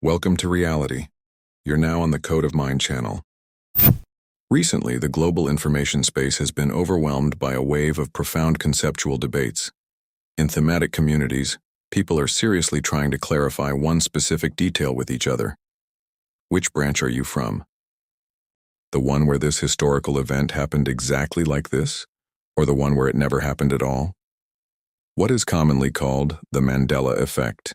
Welcome to reality. You're now on the Code of Mind channel. Recently, the global information space has been overwhelmed by a wave of profound conceptual debates. In thematic communities, people are seriously trying to clarify one specific detail with each other. Which branch are you from? The one where this historical event happened exactly like this, or the one where it never happened at all? What is commonly called the Mandela effect,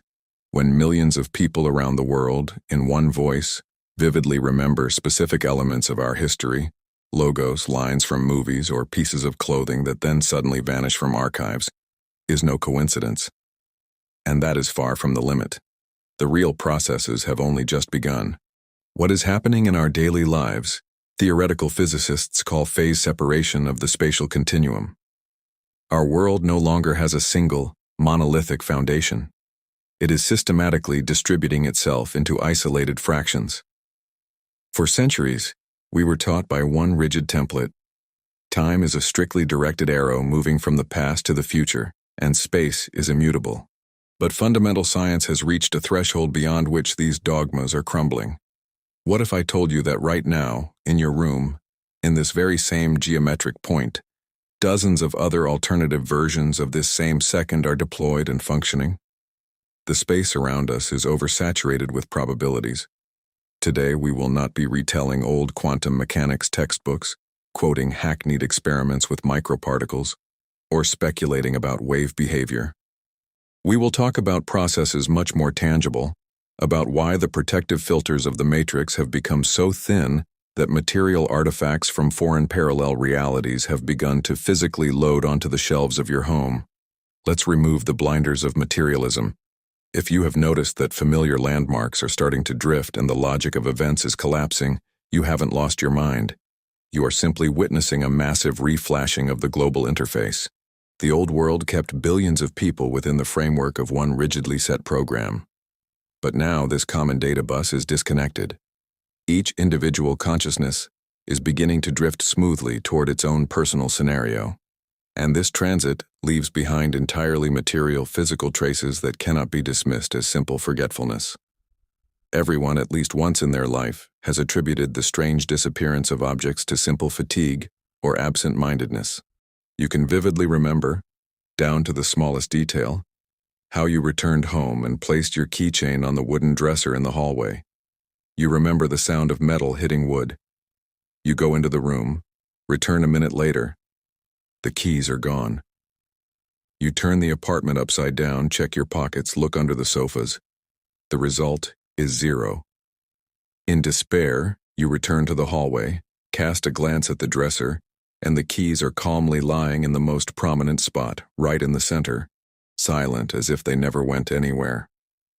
when millions of people around the world, in one voice, vividly remember specific elements of our history, logos, lines from movies, or pieces of clothing that then suddenly vanish from archives, is no coincidence. And that is far from the limit. The real processes have only just begun. What is happening in our daily lives, theoretical physicists call phase separation of the spatial continuum. Our world no longer has a single, monolithic foundation. It is systematically distributing itself into isolated fractions. For centuries, we were taught by one rigid template. Time is a strictly directed arrow moving from the past to the future, and space is immutable. But fundamental science has reached a threshold beyond which these dogmas are crumbling. What if I told you that right now, in your room, in this very same geometric point, dozens of other alternative versions of this same second are deployed and functioning? The space around us is oversaturated with probabilities. Today, we will not be retelling old quantum mechanics textbooks, quoting hackneyed experiments with microparticles, or speculating about wave behavior. We will talk about processes much more tangible, about why the protective filters of the matrix have become so thin that material artifacts from foreign parallel realities have begun to physically load onto the shelves of your home. Let's remove the blinders of materialism. If you have noticed that familiar landmarks are starting to drift and the logic of events is collapsing, you haven't lost your mind. You are simply witnessing a massive reflashing of the global interface. The old world kept billions of people within the framework of one rigidly set program. But now this common data bus is disconnected. Each individual consciousness is beginning to drift smoothly toward its own personal scenario. And this transit leaves behind entirely material physical traces that cannot be dismissed as simple forgetfulness. Everyone, at least once in their life, has attributed the strange disappearance of objects to simple fatigue or absent-mindedness. You can vividly remember, down to the smallest detail, how you returned home and placed your keychain on the wooden dresser in the hallway. You remember the sound of metal hitting wood. You go into the room, return a minute later. The keys are gone. You turn the apartment upside down, check your pockets, look under the sofas. The result is 0. In despair, you return to the hallway, cast a glance at the dresser, and the keys are calmly lying in the most prominent spot, right in the center, silent as if they never went anywhere.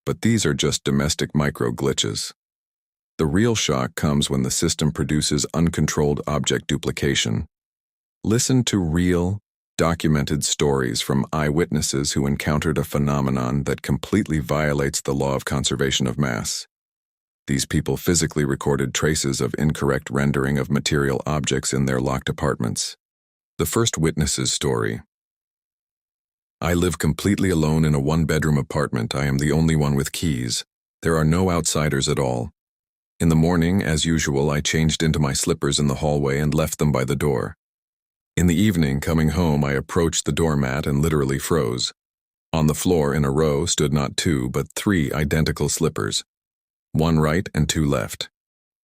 But these are just domestic micro-glitches. The real shock comes when the system produces uncontrolled object duplication. Listen to real, documented stories from eyewitnesses who encountered a phenomenon that completely violates the law of conservation of mass. These people physically recorded traces of incorrect rendering of material objects in their locked apartments. The first witness's story. I live completely alone in a one-bedroom apartment. I am the only one with keys. There are no outsiders at all. In the morning, as usual, I changed into my slippers in the hallway and left them by the door. In the evening, coming home, I approached the doormat and literally froze. On the floor in a row stood not 2, but 3 identical slippers. 1 right and 2 left.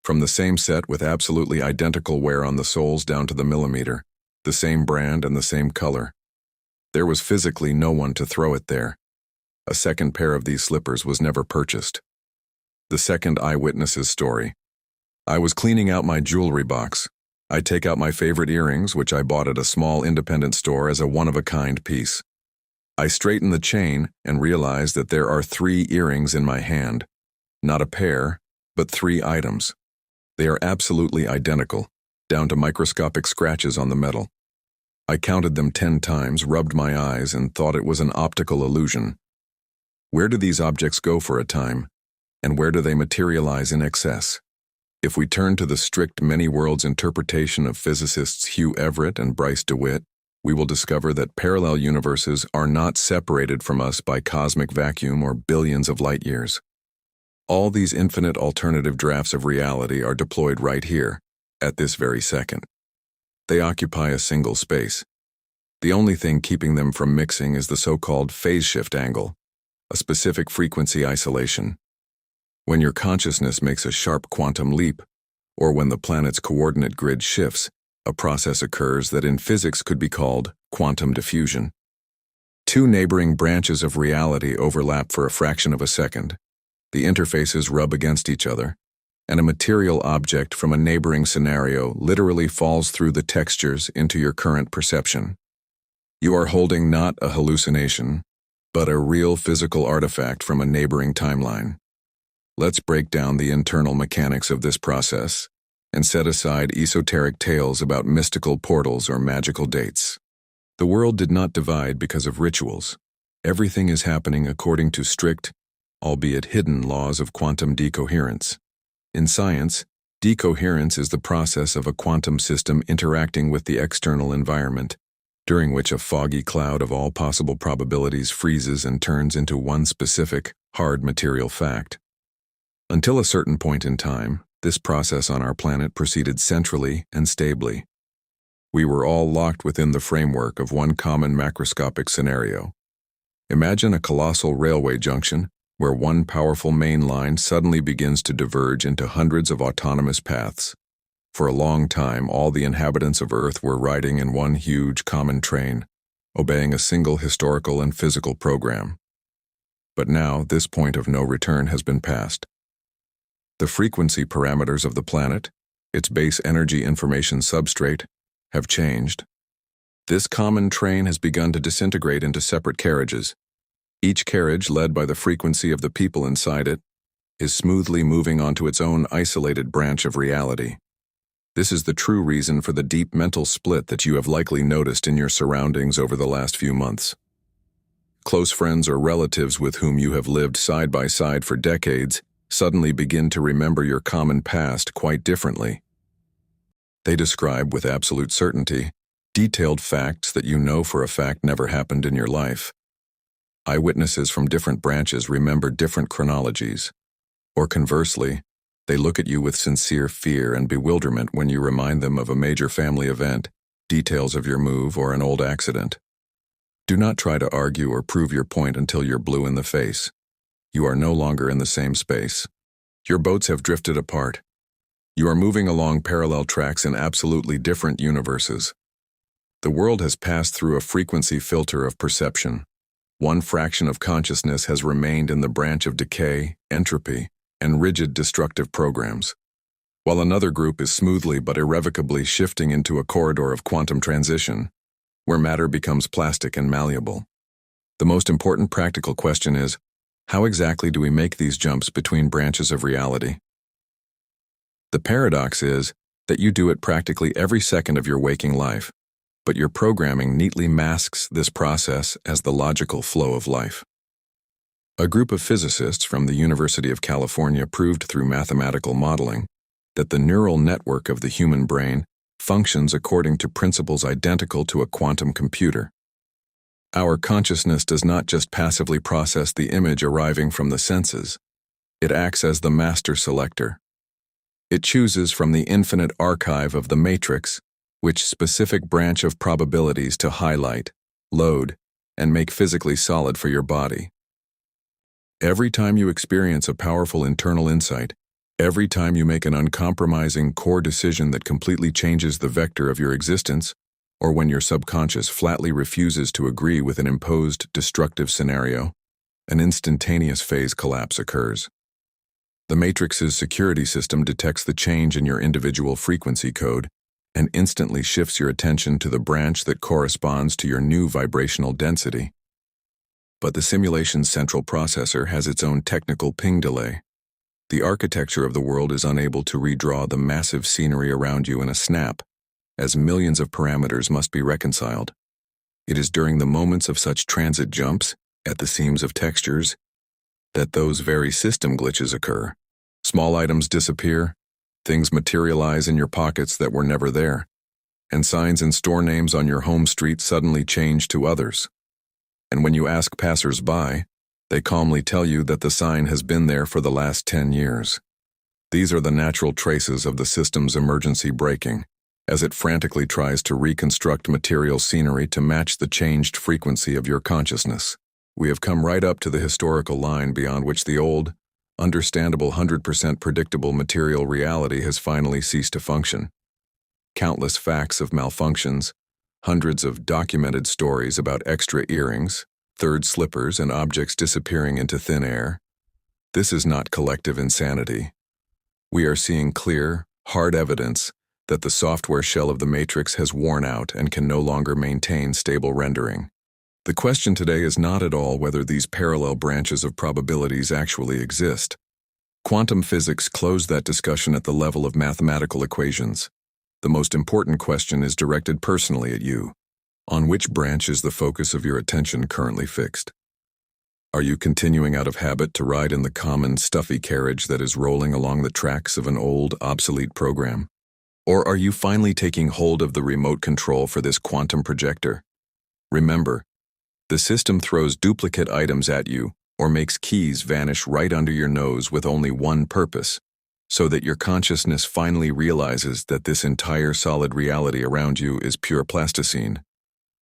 From the same set with absolutely identical wear on the soles down to the millimeter, the same brand and the same color. There was physically no one to throw it there. A second pair of these slippers was never purchased. The second eyewitness's story. I was cleaning out my jewelry box. I take out my favorite earrings, which I bought at a small independent store as a one-of-a-kind piece. I straighten the chain and realize that there are 3 earrings in my hand. Not a pair, but 3 items. They are absolutely identical, down to microscopic scratches on the metal. I counted them 10 times, rubbed my eyes, and thought it was an optical illusion. Where do these objects go for a time? And where do they materialize in excess? If we turn to the strict many worlds interpretation of physicists Hugh Everett and Bryce DeWitt, we will discover that parallel universes are not separated from us by cosmic vacuum or billions of light years. All these infinite alternative drafts of reality are deployed right here, at this very second. They occupy a single space. The only thing keeping them from mixing is the so-called phase shift angle, a specific frequency isolation. When your consciousness makes a sharp quantum leap, or when the planet's coordinate grid shifts, a process occurs that in physics could be called quantum diffusion. Two neighboring branches of reality overlap for a fraction of a second. The interfaces rub against each other, and a material object from a neighboring scenario literally falls through the textures into your current perception. You are holding not a hallucination, but a real physical artifact from a neighboring timeline. Let's break down the internal mechanics of this process and set aside esoteric tales about mystical portals or magical dates. The world did not divide because of rituals. Everything is happening according to strict, albeit hidden, laws of quantum decoherence. In science, decoherence is the process of a quantum system interacting with the external environment, during which a foggy cloud of all possible probabilities freezes and turns into one specific, hard material fact. Until a certain point in time, this process on our planet proceeded centrally and stably. We were all locked within the framework of one common macroscopic scenario. Imagine a colossal railway junction where one powerful main line suddenly begins to diverge into hundreds of autonomous paths. For a long time, all the inhabitants of Earth were riding in one huge common train, obeying a single historical and physical program. But now, this point of no return has been passed. The frequency parameters of the planet, its base energy information substrate, have changed. This common train has begun to disintegrate into separate carriages. Each carriage, led by the frequency of the people inside it, is smoothly moving onto its own isolated branch of reality. This is the true reason for the deep mental split that you have likely noticed in your surroundings over the last few months. Close friends or relatives with whom you have lived side by side for decades suddenly begin to remember your common past quite differently. They describe with absolute certainty detailed facts that you know for a fact never happened in your life. Eyewitnesses from different branches remember different chronologies, or conversely, they look at you with sincere fear and bewilderment when you remind them of a major family event, details of your move, or an old accident. Do not try to argue or prove your point until you're blue in the face. You are no longer in the same space. Your boats have drifted apart. You are moving along parallel tracks in absolutely different universes. The world has passed through a frequency filter of perception. One fraction of consciousness has remained in the branch of decay, entropy, and rigid destructive programs, while another group is smoothly but irrevocably shifting into a corridor of quantum transition, where matter becomes plastic and malleable. The most important practical question is, how exactly do we make these jumps between branches of reality? The paradox is that you do it practically every second of your waking life, but your programming neatly masks this process as the logical flow of life. A group of physicists from the University of California proved through mathematical modeling that the neural network of the human brain functions according to principles identical to a quantum computer. Our consciousness does not just passively process the image arriving from the senses. It acts as the master selector. It chooses from the infinite archive of the matrix which specific branch of probabilities to highlight, load, and make physically solid for your body. Every time you experience a powerful internal insight, every time you make an uncompromising core decision that completely changes the vector of your existence, or when your subconscious flatly refuses to agree with an imposed destructive scenario, an instantaneous phase collapse occurs. The matrix's security system detects the change in your individual frequency code and instantly shifts your attention to the branch that corresponds to your new vibrational density. But the simulation's central processor has its own technical ping delay. The architecture of the world is unable to redraw the massive scenery around you in a snap, as millions of parameters must be reconciled. It is during the moments of such transit jumps, at the seams of textures, that those very system glitches occur. Small items disappear, things materialize in your pockets that were never there, and signs and store names on your home street suddenly change to others. And when you ask passers-by, They calmly tell you that the sign has been there for the last 10 years. These are the natural traces of the system's emergency braking, as it frantically tries to reconstruct material scenery to match the changed frequency of your consciousness. We have come right up to the historical line beyond which the old, understandable 100% predictable material reality has finally ceased to function. Countless facts of malfunctions, hundreds of documented stories about extra earrings, third slippers, and objects disappearing into thin air. This is not collective insanity. We are seeing clear, hard evidence that the software shell of the matrix has worn out and can no longer maintain stable rendering. The question today is not at all whether these parallel branches of probabilities actually exist. Quantum physics closed that discussion at the level of mathematical equations. The most important question is directed personally at you. On which branch is the focus of your attention currently fixed? Are you continuing out of habit to ride in the common, stuffy carriage that is rolling along the tracks of an old, obsolete program? Or are you finally taking hold of the remote control for this quantum projector? Remember, the system throws duplicate items at you or makes keys vanish right under your nose with only one purpose, so that your consciousness finally realizes that this entire solid reality around you is pure plasticine,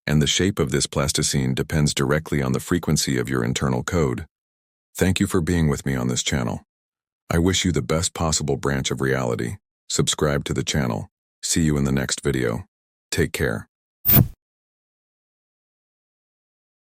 and the shape of this plasticine depends directly on the frequency of your internal code. Thank you for being with me on this channel. I wish you the best possible branch of reality. Subscribe to the channel. See you in the next video. Take care.